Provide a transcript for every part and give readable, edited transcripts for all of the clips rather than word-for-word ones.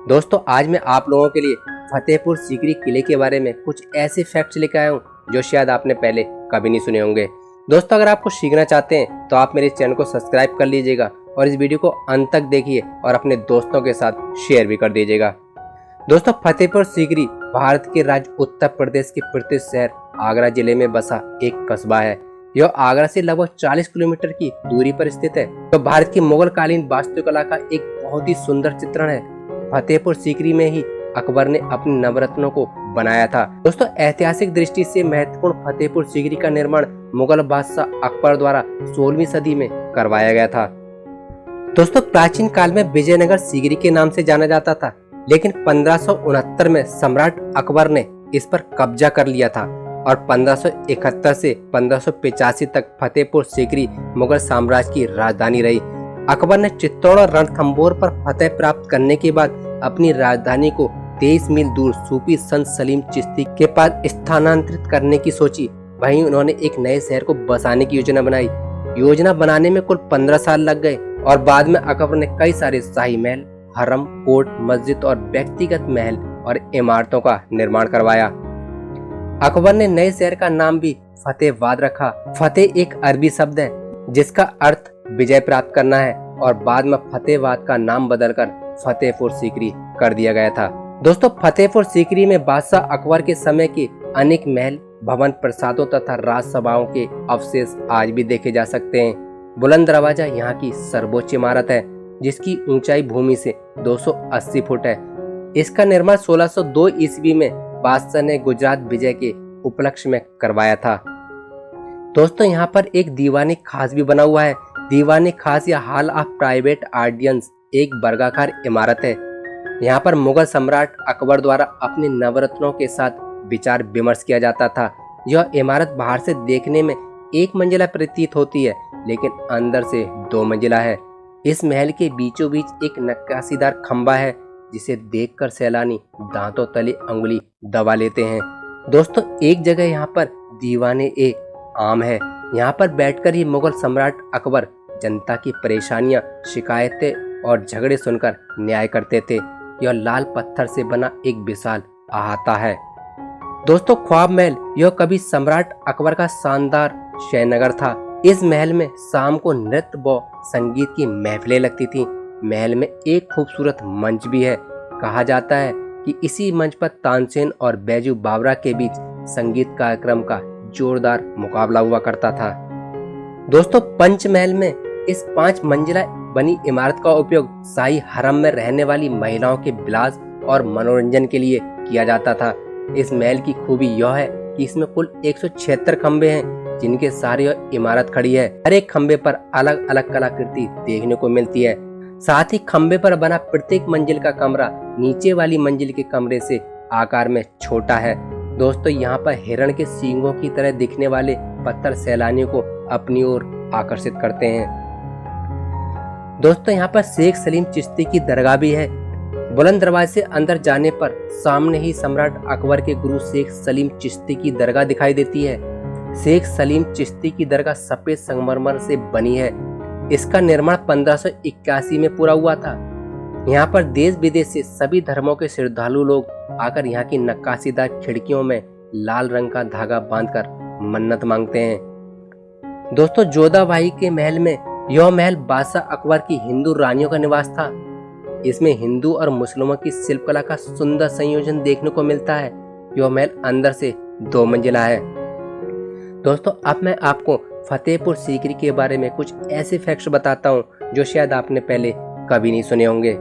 दोस्तों आज मैं आप लोगों के लिए फतेहपुर सीकरी किले के बारे में कुछ ऐसे फैक्ट्स लेकर आया हूँ जो शायद आपने पहले कभी नहीं सुने होंगे। दोस्तों अगर आप कुछ सीखना चाहते हैं तो आप मेरे चैनल को सब्सक्राइब कर लीजिएगा और इस वीडियो को अंत तक देखिए और अपने दोस्तों के साथ शेयर भी कर दीजिएगा। दोस्तों फतेहपुर सीकरी भारत के राज्य उत्तर प्रदेश के प्रसिद्ध शहर आगरा जिले में बसा एक कस्बा है। यह आगरा से लगभग 40 किलोमीटर की दूरी पर स्थित है। तो भारत की मुगल कालीन वास्तुकला का एक बहुत ही सुंदर चित्रण है। फतेहपुर सीकरी में ही अकबर ने अपने नवरत्नों को बनाया था। दोस्तों ऐतिहासिक दृष्टि से महत्वपूर्ण फतेहपुर सीकरी का निर्माण मुगल बादशाह अकबर द्वारा 16वीं सदी में करवाया गया था। दोस्तों प्राचीन काल में विजयनगर सीकरी के नाम से जाना जाता था, लेकिन 1569 में सम्राट अकबर ने इस पर कब्जा कर लिया था और 1571 से 1585 तक फतेहपुर सीकरी मुगल साम्राज्य की राजधानी रही। अकबर ने चित्तौड़ और रणथंभौर पर फतेह प्राप्त करने के बाद अपनी राजधानी को 23 मील दूर सूफी संत सलीम चिश्ती के पास स्थानांतरित करने की सोची। वहीं उन्होंने एक नए शहर को बसाने की योजना बनाई। योजना बनाने में कुल 15 साल लग गए और बाद में अकबर ने कई सारे शाही महल, हरम, कोर्ट, मस्जिद और व्यक्तिगत महल और इमारतों का निर्माण करवाया। अकबर ने नए शहर का नाम भी फतेहाबाद रखा। फतेह एक अरबी शब्द है जिसका अर्थ विजय प्राप्त करना है और बाद में फतेहाबाद का नाम बदलकर फतेहपुर सीकरी कर दिया गया था। दोस्तों फतेहपुर सीकरी में बादशाह अकबर के समय के अनेक महल, भवन, प्रसादों तथा राजसभाओं के अवशेष आज भी देखे जा सकते हैं। बुलंद दरवाजा यहाँ की सर्वोच्च इमारत है जिसकी ऊंचाई भूमि से 280 फुट है। इसका निर्माण 1602 ईस्वी में बादशाह ने गुजरात विजय के उपलक्ष्य में करवाया था। दोस्तों यहाँ पर एक दीवानी खास भी बना हुआ है। दीवानी खास या हॉल ऑफ प्राइवेट ऑडियंस एक वर्गाकार इमारत है। यहाँ पर मुगल सम्राट अकबर द्वारा अपने नवरत्नों के साथ विचार विमर्श किया जाता था। यह इमारत बाहर से देखने में एक मंजिला प्रतीत होती है, लेकिन अंदर से 2 मंजिला है। इस महल के बीचों बीच एक नक्काशीदार खंबा है जिसे देखकर सैलानी दांतों तले अंगुली दबा लेते हैं। दोस्तों एक जगह यहाँ पर दीवाने ए आम है। यहाँ पर बैठकर ही मुगल सम्राट अकबर जनता की परेशानियां, शिकायतें और झगड़े सुनकर न्याय करते थे। यह लाल पत्थर से बना एक विशाल अहाता है। दोस्तों ख्वाब महल यह कभी सम्राट अकबर का शानदार शयनगर था। इस महल में शाम को नृत्य व संगीत की महफिलें लगती थीं। महल में एक खूबसूरत मंच भी है। कहा जाता है कि इसी मंच पर तानसेन और बैजू बावरा के बीच संगीत कार्यक्रम का जोरदार मुकाबला हुआ करता था। दोस्तों पंचमहल में इस 5 मंजिला बनी इमारत का उपयोग शाही हरम में रहने वाली महिलाओं के विलास और मनोरंजन के लिए किया जाता था। इस महल की खूबी यह है कि इसमें कुल 176 खंबे हैं जिनके सारे यह इमारत खड़ी है। हर एक खंबे पर अलग अलग कलाकृति देखने को मिलती है। साथ ही खंबे पर बना प्रत्येक मंजिल का कमरा नीचे वाली मंजिल के कमरे से आकार में छोटा है। दोस्तों यहाँ पर हिरण के सींगों की तरह दिखने वाले पत्थर सैलानियों को अपनी ओर आकर्षित करते हैं। दोस्तों यहाँ पर शेख सलीम चिश्ती की दरगाह भी है। बुलंद दरवाजे से अंदर जाने पर सामने ही सम्राट अकबर के गुरु शेख सलीम चिश्ती की दरगाह दिखाई देती है। शेख सलीम चिश्ती की दरगाह सफेद संगमरमर से बनी है। इसका निर्माण 1581 में पूरा हुआ था। यहाँ पर देश विदेश से सभी धर्मों के श्रद्धालु लोग आकर यहाँ की नक्काशीदार खिड़कियों में लाल रंग का धागा बांधकर मन्नत मांगते हैं। दोस्तों जोधाबाई के महल में यह महल बादशाह अकबर की हिंदू रानियों का निवास था। इसमें हिंदू और मुस्लिमों की शिल्पकला का सुंदर संयोजन देखने को मिलता है। यह महल अंदर से 2 मंजिला है। दोस्तों अब मैं आपको फतेहपुर सीकरी के बारे में कुछ ऐसे फैक्ट्स बताता हूँ जो शायद आपने पहले कभी नहीं सुने होंगे।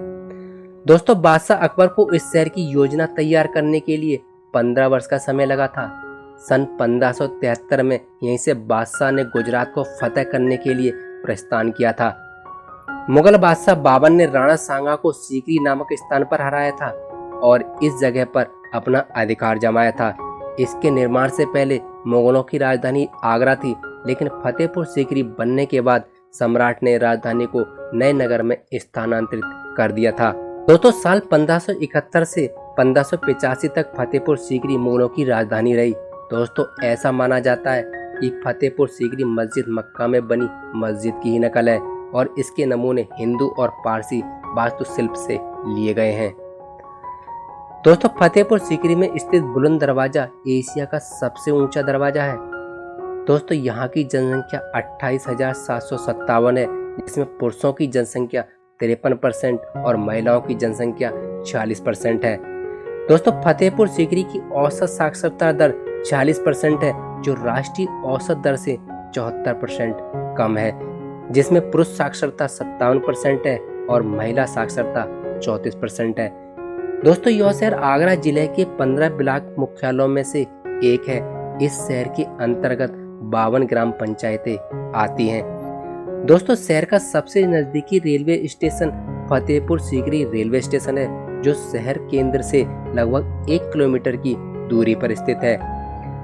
दोस्तों बादशाह अकबर को इस शहर की योजना तैयार करने के लिए 15 वर्ष का समय लगा था। सन 1573 में यहीं से बादशाह ने गुजरात को फतेह करने के लिए प्रस्थान किया था। मुगल बादशाह बाबर ने राणा सांगा को सीकरी नामक स्थान पर हराया था और इस जगह पर अपना अधिकार जमाया था। इसके निर्माण से पहले मुगलों की राजधानी आगरा थी, लेकिन फतेहपुर सीकरी बनने के बाद सम्राट ने राजधानी को नए नगर में स्थानांतरित कर दिया था। दोस्तों साल 1571 से 1585 तक फतेहपुर सीकरी मुगलों की राजधानी रही। दोस्तों ऐसा माना जाता है कि फतेहपुर सीकरी मस्जिद मक्का में बनी मस्जिद की ही नकल है और इसके नमूने हिंदू और पारसी वास्तुशिल्प से लिए गए हैं। दोस्तों फतेहपुर सीकरी में स्थित बुलंद दरवाजा एशिया का सबसे ऊंचा दरवाजा है। दोस्तों यहाँ की जनसंख्या 28,757 है, जिसमें पुरुषों की जनसंख्या 53% और महिलाओं की जनसंख्या 46% है। दोस्तों फतेहपुर सीकरी की औसत साक्षरता दर 40% है, जो राष्ट्रीय औसत दर से 74% कम है, जिसमें पुरुष साक्षरता 57% है और महिला साक्षरता 34% है। दोस्तों यह शहर आगरा जिले के 15 ब्लॉक मुख्यालयों में से एक है। इस शहर के अंतर्गत 52 ग्राम पंचायतें आती हैं। दोस्तों शहर का सबसे नजदीकी railway station Fatehpur Sikri railway station है, जो शहर केंद्र से लगभग 1 किलोमीटर की दूरी पर स्थित है।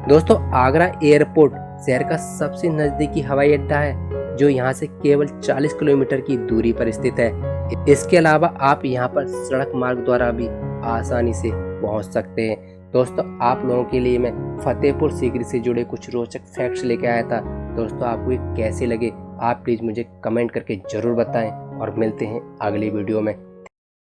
दोस्तों आगरा एयरपोर्ट शहर का सबसे नजदीकी हवाई अड्डा है, जो यहाँ से केवल 40 किलोमीटर की दूरी पर स्थित है। इसके अलावा आप यहाँ पर सड़क मार्ग द्वारा भी आसानी से पहुँच सकते हैं। दोस्तों आप लोगों के लिए मैं फतेहपुर सीकरी से जुड़े कुछ रोचक फैक्ट्स लेके आया था। दोस्तों आपको ये कैसे लगे आप प्लीज़ मुझे कमेंट करके ज़रूर बताएं और मिलते हैं अगली वीडियो में।